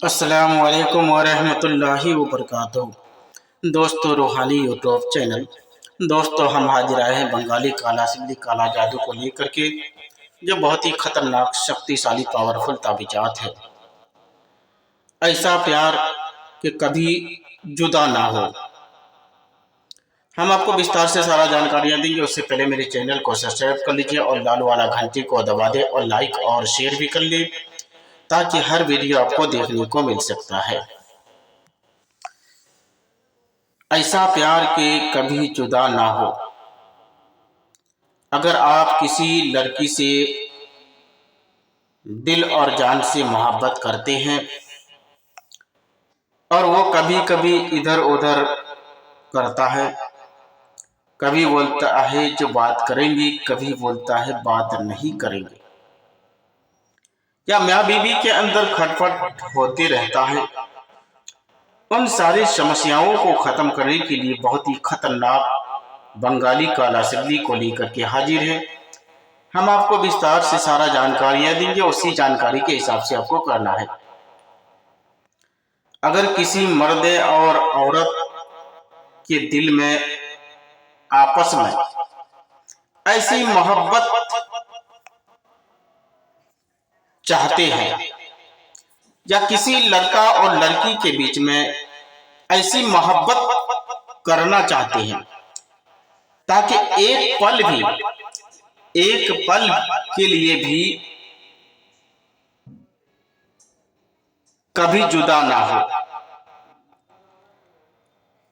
अस्सलामु अलैकुम वरहमतुल्लाहि वबरकातुहू। दोस्तों, रूहानी यूट्यूब चैनल। दोस्तों, हम हाजिर आए हैं बंगाली काला सिल्ली काला जादू को लेकर के, जो बहुत ही खतरनाक शक्तिशाली पावरफुल ताबीजात है। ऐसा प्यार कि कभी जुदा ना हो। हम आपको विस्तार से सारा जानकारियाँ देंगे। उससे पहले मेरे चैनल को सब्सक्राइब कर लीजिए और लाल वाला घंटी को दबा दें और लाइक और शेयर भी कर ले, ताकि हर वीडियो आपको देखने को मिल सकता है। ऐसा प्यार के कभी जुदा ना हो। अगर आप किसी लड़की से दिल और जान से मोहब्बत करते हैं और वो कभी कभी इधर उधर करता है, कभी बोलता है जो बात करेंगे, कभी बोलता है बात नहीं करेंगे, या मियाँ बीवी के अंदर खटपट होते रहता है, उन सारी समस्याओं को खत्म करने के लिए बहुत ही खतरनाक बंगाली काला सिल्ली को लेकर के हाजिर है। हम आपको विस्तार से सारा जानकारियां देंगे, उसी जानकारी के हिसाब से आपको करना है। अगर किसी मर्द और औरत के दिल में आपस में ऐसी मोहब्बत चाहते हैं, या किसी लड़का और लड़की के बीच में ऐसी मोहब्बत करना चाहते हैं ताकि एक पल के लिए भी कभी जुदा ना हो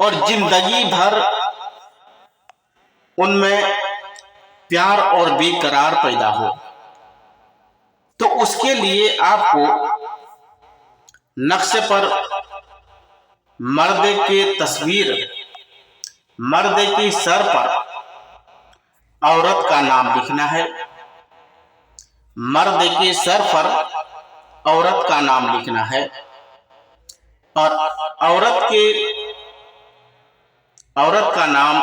और जिंदगी भर उनमें प्यार और बेकरार पैदा हो, तो उसके लिए आपको नक्शे पर मर्द के तस्वीर, मर्द की सर पर औरत का नाम लिखना है। मर्द के सर पर औरत का नाम लिखना है और औरत का नाम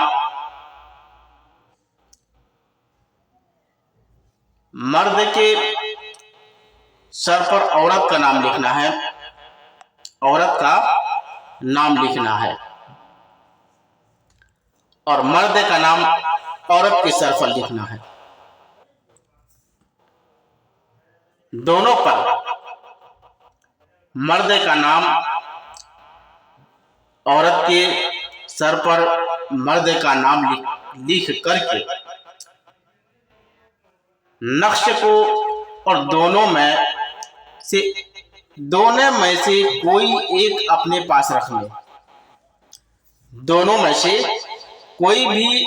मर्द के सर पर औरत का नाम लिखना है, औरत का नाम लिखना है और मर्द का नाम औरत के सर पर लिखना है। दोनों पर मर्द का नाम औरत के सर पर मर्द का नाम लिख करके नक्श को, और दोनों में से कोई एक अपने पास रख ले। दोनों में से कोई भी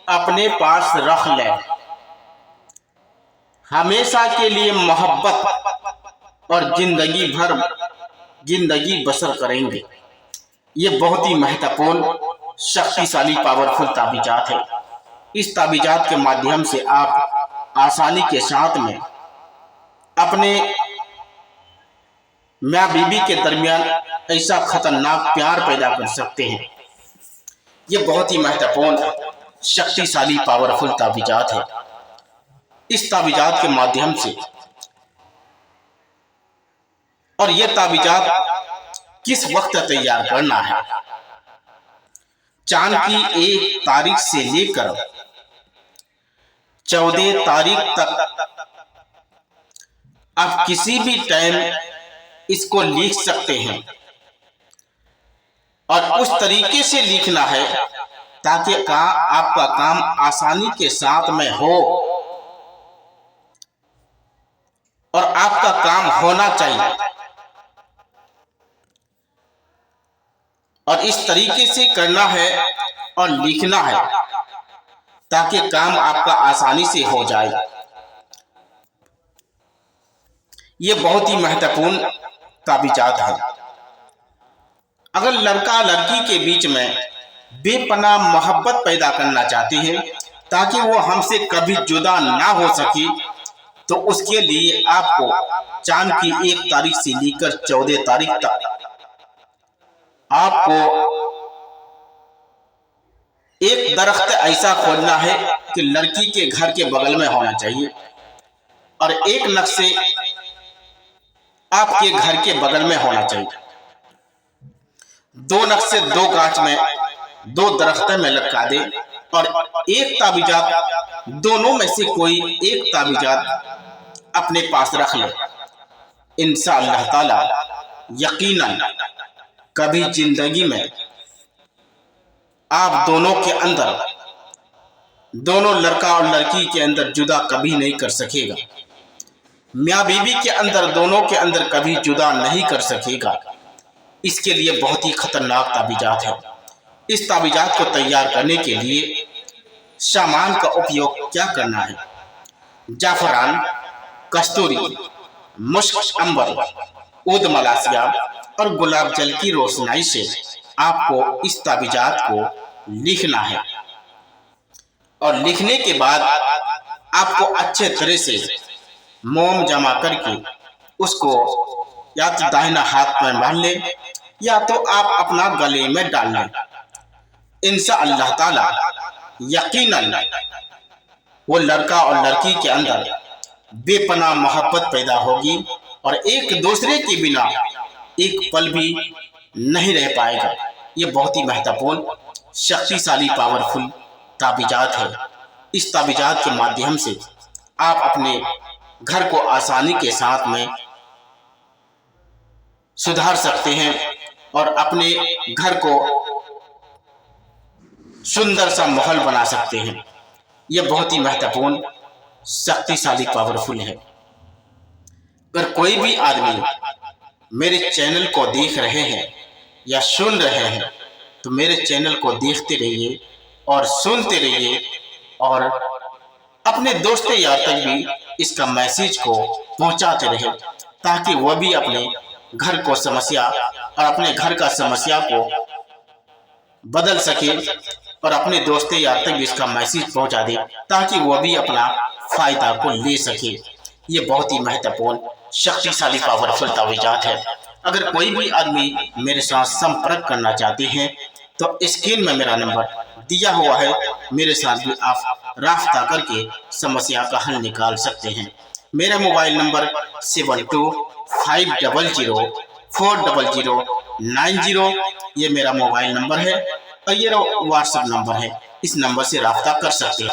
अपने पास रख ले। हमेशा के लिए मोहब्बत और जिंदगी बसर करेंगे। ये बहुत ही महत्वपूर्ण शक्तिशाली पावरफुल ताबीजात है। इस ताबीजात के माध्यम से आप आसानी के साथ में अपने मियाँ बीवी के दरमियान ऐसा खतरनाक प्यार पैदा कर सकते हैं। ये बहुत ही महत्वपूर्ण शक्तिशाली पावरफुल ताबीजात है। इस ताबीजात के माध्यम से, और ये ताबीजात किस वक्त तैयार करना है, चांद की 1 तारीख से लेकर 14 तारीख तक आप किसी भी टाइम इसको लिख सकते हैं। और उस तरीके से लिखना है ताकि आपका काम आसानी के साथ में हो, और आपका काम होना चाहिए। और इस तरीके से करना है और लिखना है ताकि काम आपका आसानी से हो जाए। ये बहुत ही महत्वपूर्ण ताबीजात है। अगर लड़का लड़की के बीच में बेपनाह मोहब्बत पैदा करना चाहते हैं ताकि वो हमसे कभी जुदा ना हो सके, तो उसके लिए आपको चांद की 1 तारीख से लेकर 14 तारीख तक आपको एक दरख्त ऐसा खोजना है कि लड़की के घर के बगल में होना चाहिए, और एक नक्शे आपके घर के बगल में होना चाहिए। 2 नक्शे 2 गांच में 2 दरख्त में लटका दे और एक ताबीजात, दोनों में से कोई एक ताबीजात अपने पास रख ले। इंशाअल्लाह ताला यकीनन कभी जिंदगी में आप दोनों के अंदर, दोनों लड़का और लड़की के अंदर जुदा कभी नहीं कर सकेगा। मियाँ बीवी के अंदर, दोनों के अंदर कभी जुदा नहीं कर सकेगा। इसके लिए बहुत ही खतरनाक ताबीजात है। इस ताबीजात को तैयार करने के लिए सामान का उपयोग क्या करना है? जाफरान, कस्तूरी, मुश्क अंबर, ऊद मलासिया और गुलाब जल की रोशनाई से आपको इस ताबीजात को लिखना है और लिखने के बाद आपको अच्छे तरह से मोम जमा करके उसको या तो दाहिना हाथ में बांध ले या तो आप अपना गले में डाल लें। इंशाअल्लाह ताला यकीनन वो लड़का और लड़की के अंदर बेपनाह मोहब्बत पैदा होगी और एक दूसरे के बिना एक पल भी नहीं रह पाएगा। ये बहुत ही महत्वपूर्ण, शक्तिशाली, पावरफुल ताबीजात है। इस ताबीजात के माध्यम से आप अपने घर को आसानी के साथ में सुधार सकते हैं और अपने घर को सुंदर सा माहौल बना सकते हैं। यह बहुत ही महत्वपूर्ण, शक्तिशाली, पावरफुल है। अगर कोई भी आदमी मेरे चैनल को देख रहे हैं या सुन रहे हैं तो मेरे चैनल को देखते रहिए और सुनते रहिए और अपने दोस्त यार तक भी इसका मैसेज को पहुंचाते रहे ताकि वह भी अपने घर को समस्या और अपने घर का समस्या को बदल सके और अपने दोस्त यार तक भी इसका मैसेज पहुंचा दे ताकि वह भी अपना फायदा को ले सके। ये बहुत ही महत्वपूर्ण, शक्तिशाली, पावरफुल ताबीजात है। अगर कोई भी आदमी मेरे साथ संपर्क करना चाहते हैं तो स्क्रीन में मेरा नंबर दिया हुआ है, मेरे साथ भी आप राब्ता करके समस्या का हल निकाल सकते हैं। मेरा मोबाइल नंबर 7250040090, ये मेरा मोबाइल नंबर है और ये व्हाट्सएप नंबर है। इस नंबर से राब्ता कर सकते हैं।